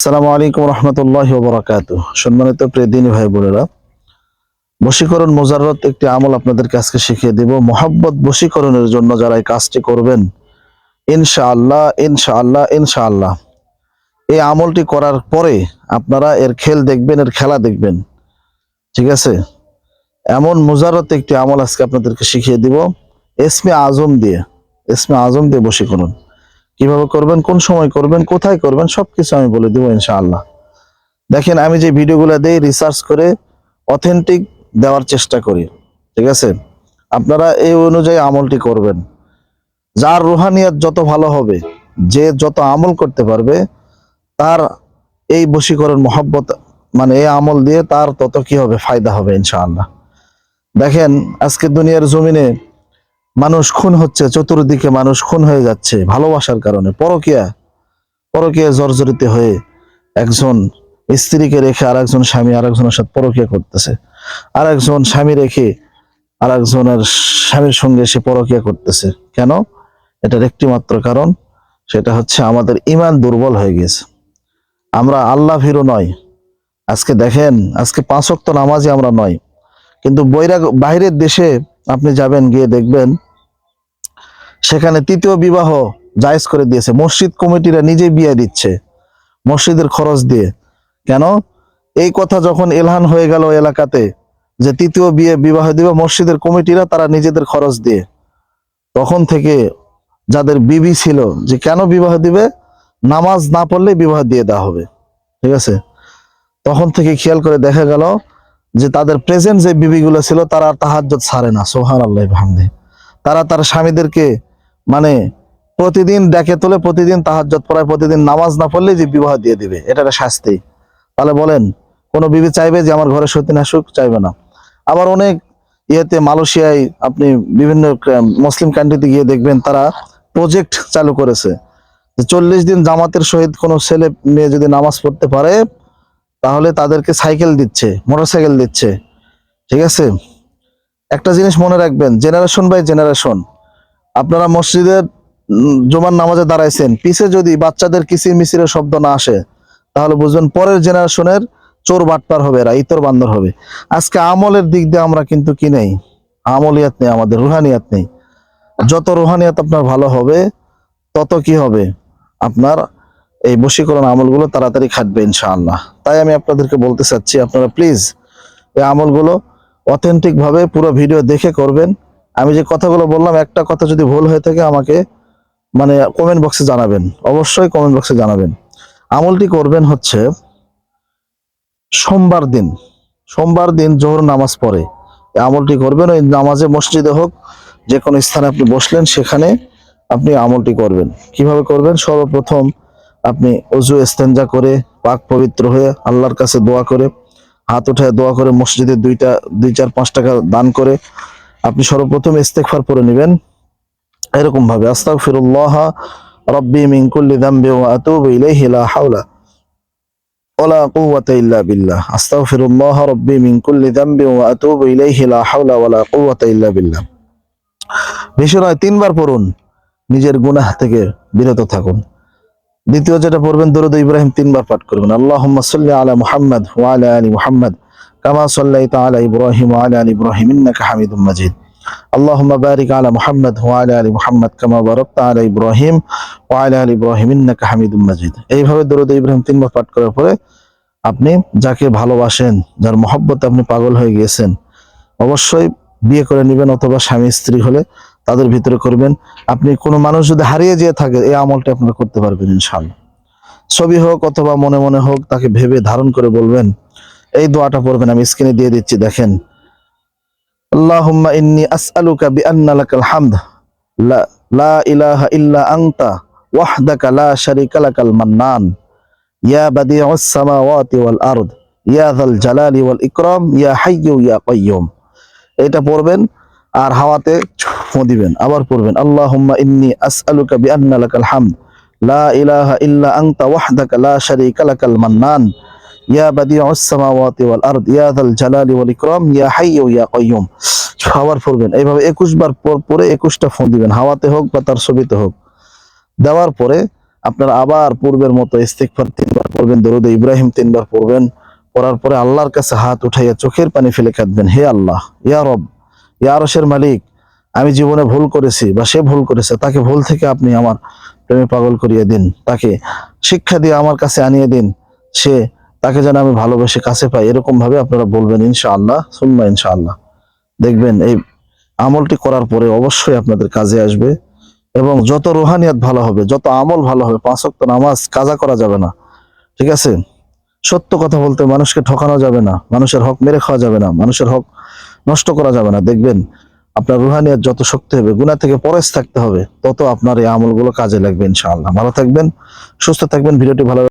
আসসালামু আলাইকুম রহমতুল্লাহি ওয়া বারাকাতুহু। সম্মানিত প্রিয় দিনী ভাই বোনেরা, বশীকরণ মুজাররদ একটি আমল আপনাদেরকে আজকে শিখিয়ে দেব। মহব্বত বশীকরণের জন্য যারা এই কাজটি করবেন, ইনশাআল্লাহ ইনশাআল্লাহ ইনশাআল্লাহ এই আমলটি করার পরে আপনারা এর দেখবেন, এর খেলা দেখবেন। ঠিক আছে? এমন মুজাররদ একটি আমল আজকে আপনাদেরকে শিখিয়ে দিব ইসমে আজম দিয়ে বশীকরণ কিভাবে করবেন, কোন সময় করবেন, কোথায় করবেন, সবকিছু আমি বলে দেবো ইনশাআল্লাহ। দেখেন, আমি যে ভিডিওগুলো দেই রিসার্চ করে অথেন্টিক দেওয়ার চেষ্টা করি। ঠিক আছে? আপনারা এই অনুযায়ী আমলটি করবেন। যার রুহানিয়াত যত ভালো হবে, যে যত আমল করতে পারবে, তার এই বশীকরণ মহব্বত মানে এই আমল দিয়ে তার তত কি হবে, ফায়দা হবে ইনশাআল্লাহ। দেখেন, আজকে দুনিয়ার জমিনে মানুষ খুন হচ্ছে, চতুর্দিকে মানুষ খুন হয়ে যাচ্ছে ভালোবাসার কারণে। পরকীয়া জর্জরিত হয়ে একজন স্ত্রীকে রেখে আরেকজন স্বামী আরেকজনের সাথে পরকীয়া করতেছে, আরেকজন স্বামী রেখে আরেকজনের স্বামীর সঙ্গে সে পরকীয়া করতেছে। কেন? এটার একটি মাত্র কারণ, সেটা হচ্ছে আমাদের ঈমান দুর্বল হয়ে গেছে। আমরা আল্লাহ ভীরু নয়। আজকে দেখেন, আজকে 5 ওয়াক্ত নামাজি আমরা নয়, কিন্তু বাইরের দেশে আপনি যাবেন, গিয়ে দেখবেন সেখানে তৃতীয় বিবাহ জায়েজ করে দিয়েছে। মসজিদ কমিটিরা নিজেই বিয়ে দিচ্ছে মসজিদের খরচ দিয়ে। কেন? এই কথা যখন এলান হয়ে গেল এলাকাতে যে তৃতীয় বিবাহ দিবে মসজিদের কমিটিরা, তারা নিজেদের খরচ দিয়ে, তখন থেকে যাদের বিবি ছিল যে কেন বিবাহ দিবে, নামাজ না পড়লে বিবাহ দিয়ে দেওয়া হবে। ঠিক আছে? তখন থেকে খেয়াল করে দেখা গেল যে তাদের প্রেজেন্ট যে বিবিগুলো ছিল তারা আর তাহাজ্জুদ ছাড়ে না। সুবহানাল্লাহ বিহামদিহি। তারা তার স্বামীদেরকে মানে প্রতিদিন ডেকে তোলে, প্রতিদিন তাহাজ্জুদ পড়ায়, প্রতিদিন নামাজ না পড়লে যে বিবাহ দিয়ে দিবে, এটা একটা শাস্তি। তাহলে বলেন, কোন বিবি চাইবে যে আমার ঘরে সতীন আসুক? চাইবে না। আবার অনেক মালয়েশিয়ায় আপনি বিভিন্ন মুসলিম কান্ট্রিতে গিয়ে দেখবেন তারা প্রজেক্ট চালু করেছে যে 40 দিন জামাতের সহিত কোনো ছেলে মেয়ে যদি নামাজ পড়তে পারে, তাহলে তাদেরকে সাইকেল দিচ্ছে, মোটরসাইকেল দিচ্ছে। ঠিক আছে? একটা জিনিস মনে রাখবেন, জেনারেশন বাই জেনারেশন আপনারা মসজিদের জুমার নামাজে দাঁড়াইছেন, পিছে যদি বাচ্চাদের কিসির মিসিরের শব্দ না আসে, তাহলে বুঝবেন পরের জেনারেশনের চোর বাটপার হবে, এরা ইতর বান্দর হবে। আজকে আমলের দিক দিয়ে আমরা কিন্তু কি নেই, আমলিয়াত নেই, আমাদের রুহানিয়াত নেই। যত রুহানিয়াত আপনার ভালো হবে, তত কি হবে, আপনার এই বশীকরণ আমলগুলো তাড়াতাড়ি খাটবে ইনশাআল্লাহ। তাই আমি আপনাদেরকে বলতে চাচ্ছি, আপনারা প্লিজ এই আমলগুলো অথেন্টিক ভাবে পুরো ভিডিও দেখে করবেন। আমি যে কথাগুলো বললাম, একটা কথা যদি ভুল হয়ে থাকে আমাকে কমেন্ট বক্সে জানাবেন, অবশ্যই কমেন্ট বক্সে জানাবেন। আমলটি করবেন হচ্ছে সোমবার দিন জোহর নামাজ পড়ে এই আমলটি করবেন। ওই নামাজে মসজিদে হোক, যে কোনো স্থানে আপনি বসলেন, সেখানে আপনি আমলটি করবেন। কিভাবে করবেন? সর্বপ্রথম আপনি ওযু ইস্তেনজা করে পাক পবিত্র হয়ে আল্লাহর কাছে দোয়া করে, হাত উঠায় দোয়া করে, মসজিদে 2-4-5 টাকা দান করে আপনি সর্বপ্রথম ইস্তেগফার পড়ে নেবেন এরকম ভাবে, আস্তাগফিরুল্লাহ রাব্বি মিন কুল্লি যামবি ওয়া আতুবু ইলাইহি লা হাওলা ওয়ালা কুওয়াতা ইল্লা বিল্লাহ। আস্তাগফিরুল্লাহ রাব্বি মিন কুল্লি যামবি ওয়া আতুবু ইলাইহি লা হাওলা ওয়ালা কুওয়াতা ইল্লা বিল্লাহ। বেশি নয়, 3 বার পড়ুন, নিজের গুনাহ থেকে বিরত থাকুন। দ্বিতীয় যেটা পড়বেন, দরুদ ইব্রাহিম 3 বার পাঠ করবেন। আল্লাহুম্মা সাল্লি আলা মুহাম্মাদ ওয়া আলা আলি মুহাম্মাদ কামা সাল্লাইতা আলা ইব্রাহিম ওয়া আলা আলি ইব্রাহিম ইন্নাকা হামিদুম মাজিদ। আল্লাহুম্মা বারিক আলা মুহাম্মাদ ওয়া আলা আলি মুহাম্মাদ কামা বারাকতা আলা ইব্রাহিম ওয়া আলা আলি ইব্রাহিম ইন্নাকা হামিদুম মাজিদ। এইভাবে দরুদ ইব্রাহিম 3 বার পাঠ করার পরে আপনি যাকে ভালোবাসেন, যার মহব্বতে আপনি পাগল হয়ে গিয়েছেন, অবশ্যই বিয়ে করে নেবেন, অথবা স্বামী স্ত্রী হলে তাদের ভিতরে করবেন। আপনি কোনো মানুষ যদি হারিয়ে যেয়ে থাকে, এই আমলটা আপনারা করতে পারবেন ইনশাআল্লাহ। ছবি হোক অথবা মনে মনে হোক, তাকে ভেবে ধারণ করে বলবেন। এই দোয়াটা পড়বেন, আমি স্ক্রিনে দিয়ে দিচ্ছি, দেখেন। আল্লাহুম্মা ইন্নী আসআলুকা বিআন্না লাকাল হামদ লা ইলাহা ইল্লা আনতা ওয়াহদাকা লা শারীকা লাকাল মান্নান ইয়া বাদিউস সামাওয়াতি ওয়াল আরদ ইয়া যাল জালালি ওয়াল ইকরাম ইয়া হাইয়্যু ইয়া কাইয়্যুম। এটা পড়বেন আর হাওয়াতে ফু দিবেন। আবার পড়বেন, আল্লাহুম্মা ইন্নী আসআলুকা বিআন্না লাকাল হামদ লা ইলাহা ইল্লা আনতা ওয়াহদাকা লা শারীকা লাকাল মান্নান ইয়া বাদিউস সামাওয়াতি ওয়াল আরদ ইয়া যাল জালালি ওয়াল ইকরাম ইয়া হাইয়্যু ইয়া কাইয়্যুম। আবার পড়বেন এইভাবে 21 বার পরে 21টা ফু দিবেন, হাওয়াতে হোক বা তার ছবিতে হোক। দেওয়ার পরে আপনারা আবার পূর্বের মতো ইস্তিগফার 3 বার পড়বেন, দরুদ ইব্রাহিম 3 বার পড়বেন। পড়ার পরে আল্লাহর কাছে হাত উঠাইয়া চোখের পানি ফেলে কাঁদবেন, হে আল্লাহ, ইয়া রব, ইয়া আরশের মালিক, আমি জীবনে ভুল করেছি বা সে ভুল করেছে, তাকে ভুল থেকে আপনি আমার প্রেমে পাগল করিয়ে দিন, তাকে শিক্ষা দিয়ে আমার কাছে আনিয়ে দিন, সে তাকে যেন আমি ভালোবেসে কাছে পাই। এরকম ভাবে আপনারা বলবেন ইনশাআল্লাহ, সুম্মা ইনশাআল্লাহ। দেখবেন এই আমলটি করার পরে অবশ্যই আপনাদের কাজে আসবে, এবং যত রুহানিয়াত ভালো হবে, যত আমল ভালো হবে, 5 ওয়াক্ত নামাজ কাজা করা যাবে না, ঠিক আছে? সত্য কথা বলতে মানুষকে ঠকানো যাবে না, মানুষের হক মেরে খাওয়া যাবে না, মানুষের হক নষ্ট করা যাবে না। দেখবেন আপনার রুহানিয়াত যত শক্তি হবে, গুনাহ থেকে পরেজ থাকতে হবে, তত আপনার এই আমলগুলো কাজে লাগবে ইনশাআল্লাহ। ভালো থাকবেন, সুস্থ থাকবেন। ভিডিওটি ভালো